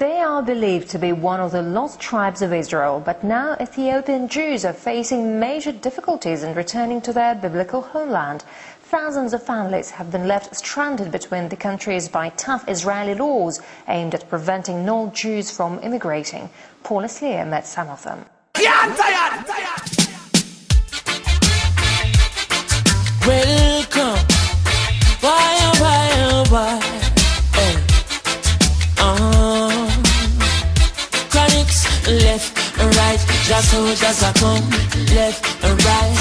They are believed to be one of the lost tribes of Israel, but now Ethiopian Jews are facing major difficulties in returning to their biblical homeland. Thousands of families have been left stranded between the countries by tough Israeli laws aimed at preventing non-Jews from immigrating. Paul Eslier met some of them. Welcome. Why? Chronixx, left and right, just soldiers are come, left and right.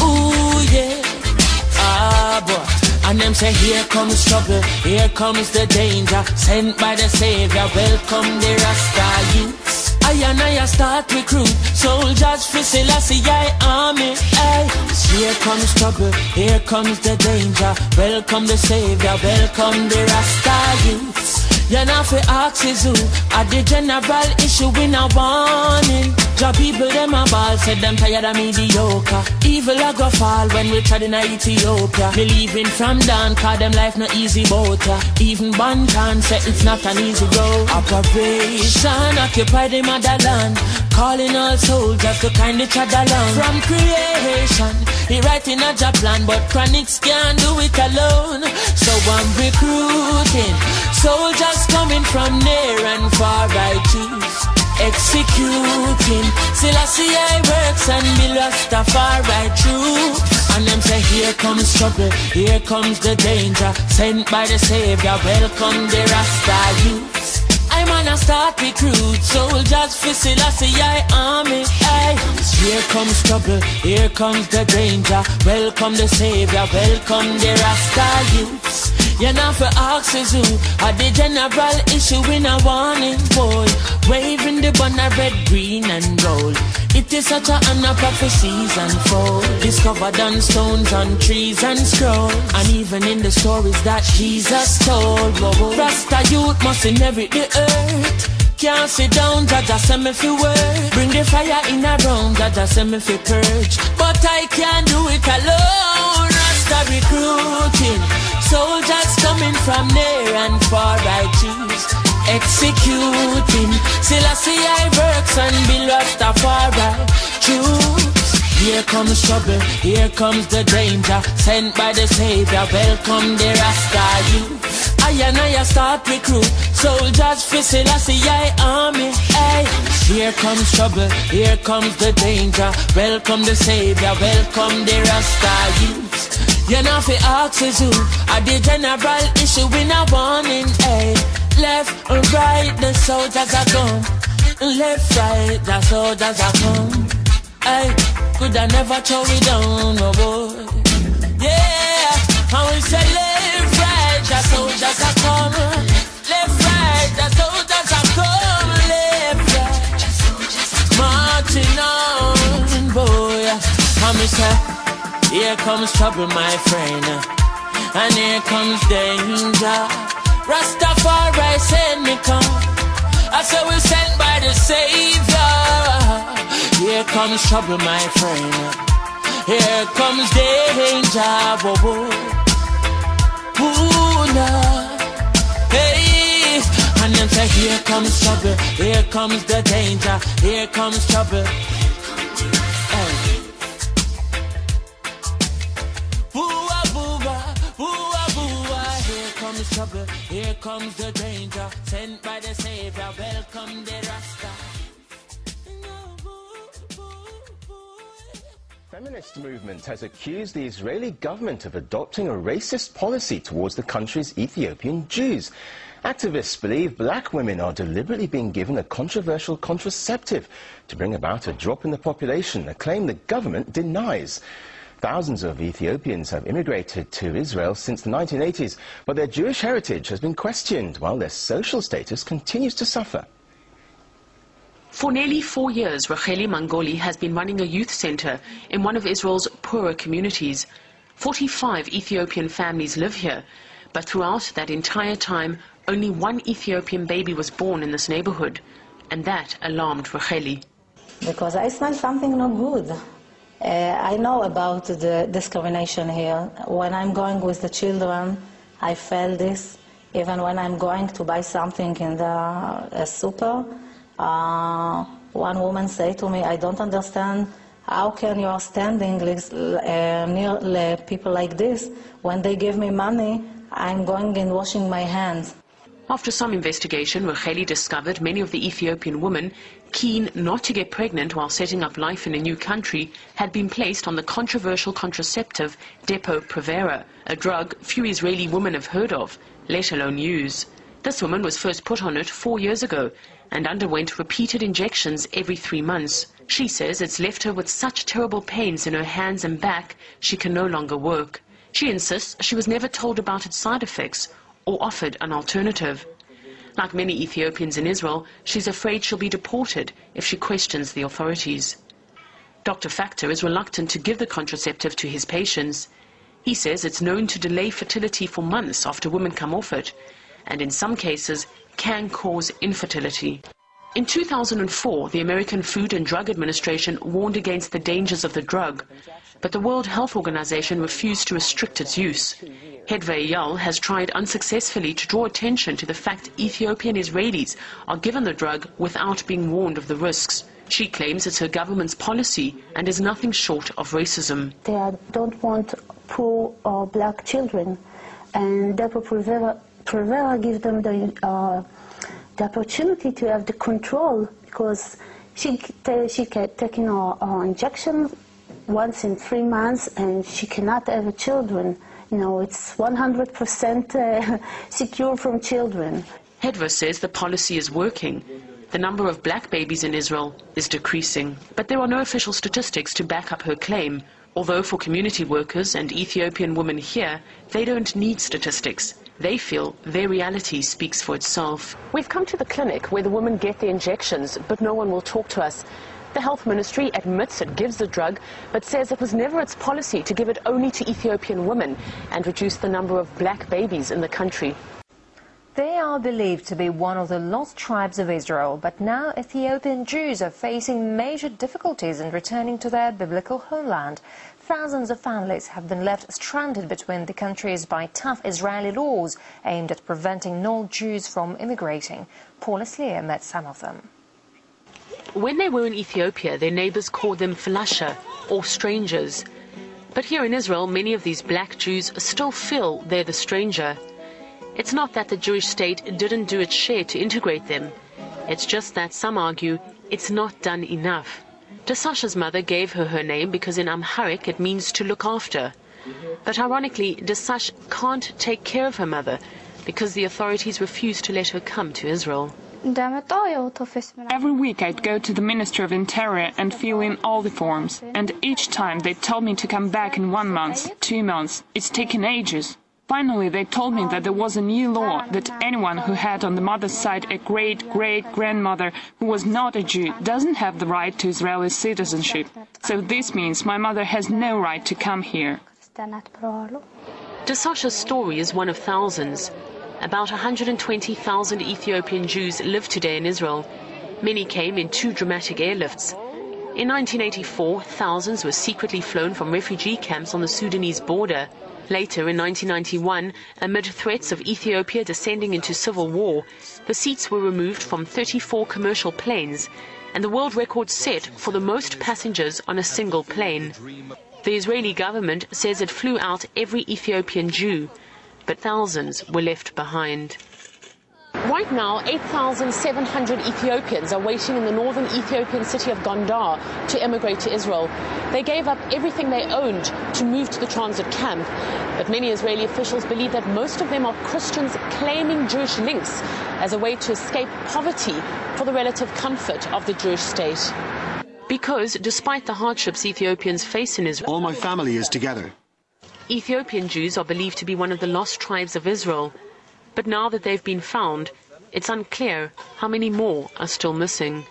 Ooh yeah, boy. And them say here comes trouble, here comes the danger, sent by the Savior. Welcome the Rasta youths. I start recruit soldiers for Selassie army. Ay. Here comes trouble, here comes the danger. Welcome the Savior, welcome the Rasta youths. You're not for axes who at the general issue in a warning. Job people them a ball, said them tired of mediocre. Evil a go fall when we tried in Ethiopia. Believing from down, cause them life no easy boat. Even Bantan say it's not an easy road. Operation occupy the motherland, calling all soldiers to kind each other along. From creation, he writing a job plan, but Chronixx can't do it alone. So I'm recruiting soldiers coming from near and far. I choose executing Selassie works and be Rastafari true. And them say here comes trouble, here comes the danger, sent by the Savior. Welcome the Rasta youths. I'm on a start recruit soldiers for Selassie army. Ay. Here comes trouble, here comes the danger. Welcome the Savior, welcome the Rasta youths. You're not for axes who are the general issue in a warning, boy. Waving the banner red, green and gold. It is such an honor prophecies unfold. Discovered on stones, on trees and scrolls, and even in the stories that Jesus told. Rasta youth must inherit the earth. Can't sit down, Jaja send me fi work. Bring the fire in a room, Jaja send me fi purge. But I can't do it alone. Rasta recruiting soldiers coming from near and far. I choose executing Selassie works and be Rastafari choose. Here comes trouble, here comes the danger, sent by the Savior. Welcome the Rasta youth. I start recruit soldiers for Selassie army. Ay. Here comes trouble, here comes the danger. Welcome the Savior, welcome the Rasta youth. You're not for axes who are the general issue in a warning. Ay. Left and right, the soldiers are gone. Left, right, the soldiers are come. Ay. Could I never throw it down, no boy. Yeah, and we say left, right, the soldiers are come. Left, right, the soldiers are come. Left, right, the soldiers are come. Marching on, boy. And we say, here comes trouble, my friend, and here comes danger. Rastafari send me come. I say we sent by the Savior. Here comes trouble, my friend. Here comes danger. Ooh, nah. Hey, and then say here comes trouble, here comes the danger, here comes trouble. Hey. Here comes trouble, here comes the danger, sent by the Savior. Welcome the Rasta. Feminist movement has accused the Israeli government of adopting a racist policy towards the country's Ethiopian Jews. Activists believe black women are deliberately being given a controversial contraceptive to bring about a drop in the population, a claim the government denies. Thousands of Ethiopians have immigrated to Israel since the 1980s, but their Jewish heritage has been questioned while their social status continues to suffer. For nearly 4 years, Racheli Mangoli has been running a youth center in one of Israel's poorer communities. 45 Ethiopian families live here, but throughout that entire time, only one Ethiopian baby was born in this neighborhood, and that alarmed Racheli. Because I smell something not good. I know about the discrimination here. When I'm going with the children I felt this even when I'm going to buy something in the super. One woman said to me, I don't understand how can you are standing near people like this. When they give me money, I'm going and washing my hands. After some investigation, Racheli discovered many of the Ethiopian women, keen not to get pregnant while setting up life in a new country, had been placed on the controversial contraceptive Depo-Provera, a drug few Israeli women have heard of, let alone use. This woman was first put on it 4 years ago and underwent repeated injections every 3 months. She says it's left her with such terrible pains in her hands and back she can no longer work. She insists she was never told about its side effects or offered an alternative. Like many Ethiopians in Israel, she's afraid she'll be deported if she questions the authorities. Dr. Factor is reluctant to give the contraceptive to his patients. He says it's known to delay fertility for months after women come off it, and in some cases can cause infertility. In 2004, the American Food and Drug Administration warned against the dangers of the drug, but the World Health Organization refused to restrict its use. Hedva Eyal has tried unsuccessfully to draw attention to the fact Ethiopian Israelis are given the drug without being warned of the risks. She claims it's her government's policy and is nothing short of racism. They don't want poor or black children, and Depo-Provera gives them the opportunity to have the control, because she kept taking her injection once in 3 months and she cannot have children. You know, it's 100% secure from children. Hedva says the policy is working. The number of black babies in Israel is decreasing, but there are no official statistics to back up her claim. Although for community workers and Ethiopian women here, they don't need statistics. They feel their reality speaks for itself. We've come to the clinic where the women get the injections, but no one will talk to us. The health ministry admits it gives the drug, but says it was never its policy to give it only to Ethiopian women and reduce the number of black babies in the country. They are believed to be one of the lost tribes of Israel, but now Ethiopian Jews are facing major difficulties in returning to their biblical homeland. Thousands of families have been left stranded between the countries by tough Israeli laws aimed at preventing non-Jews from immigrating. Paul Eslier met some of them. When they were in Ethiopia, their neighbors called them falasha, or strangers. But here in Israel, many of these black Jews still feel they're the stranger. It's not that the Jewish state didn't do its share to integrate them. It's just that some argue it's not done enough. Desasha's mother gave her name because in Amharic it means to look after. But ironically, Desash can't take care of her mother because the authorities refuse to let her come to Israel. Every week I'd go to the Ministry of Interior and fill in all the forms. And each time they told me to come back in 1 month, 2 months. It's taken ages. Finally, they told me that there was a new law that anyone who had on the mother's side a great-great-grandmother who was not a Jew doesn't have the right to Israeli citizenship. So this means my mother has no right to come here. Desasha's story is one of thousands. About 120,000 Ethiopian Jews live today in Israel. Many came in 2 dramatic airlifts. In 1984, thousands were secretly flown from refugee camps on the Sudanese border. Later, in 1991, amid threats of Ethiopia descending into civil war, the seats were removed from 34 commercial planes, and the world record set for the most passengers on a single plane. The Israeli government says it flew out every Ethiopian Jew, but thousands were left behind. Right now, 8,700 Ethiopians are waiting in the northern Ethiopian city of Gondar to emigrate to Israel. They gave up everything they owned to move to the transit camp. But many Israeli officials believe that most of them are Christians claiming Jewish links as a way to escape poverty for the relative comfort of the Jewish state. Because despite the hardships Ethiopians face in Israel, all my family is together. Ethiopian Jews are believed to be one of the lost tribes of Israel. But now that they've been found, it's unclear how many more are still missing.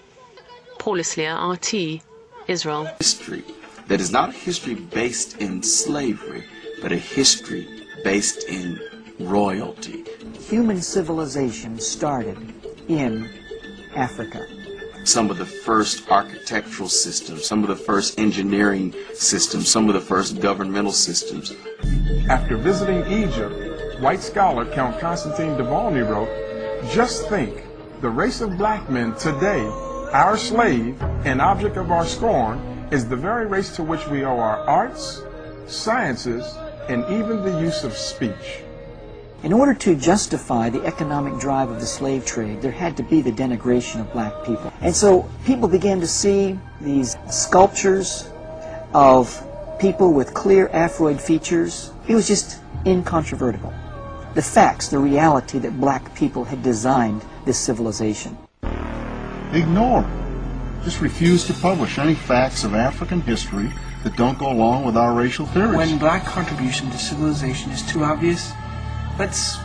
Paul Eslier, RT, Israel. History that is not a history based in slavery, but a history based in royalty. Human civilization started in Africa. Some of the first architectural systems, some of the first engineering systems, some of the first governmental systems. After visiting Egypt, white scholar Count Constantine Duvalny wrote, "Just think, the race of black men today, our slave and object of our scorn, is the very race to which we owe our arts, sciences, and even the use of speech." In order to justify the economic drive of the slave trade, there had to be the denigration of black people. And so people began to see these sculptures of people with clear Afroid features. It was just incontrovertible. The facts, the reality that black people had designed this civilization. Ignore. Just refuse to publish any facts of African history that don't go along with our racial theories. When black contribution to civilization is too obvious, let's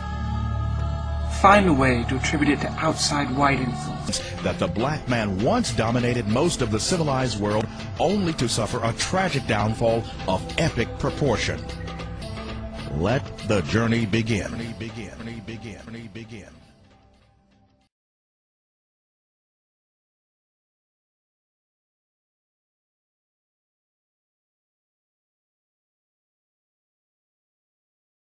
find a way to attribute it to outside white influence. That the black man once dominated most of the civilized world, only to suffer a tragic downfall of epic proportion. Let the journey begin.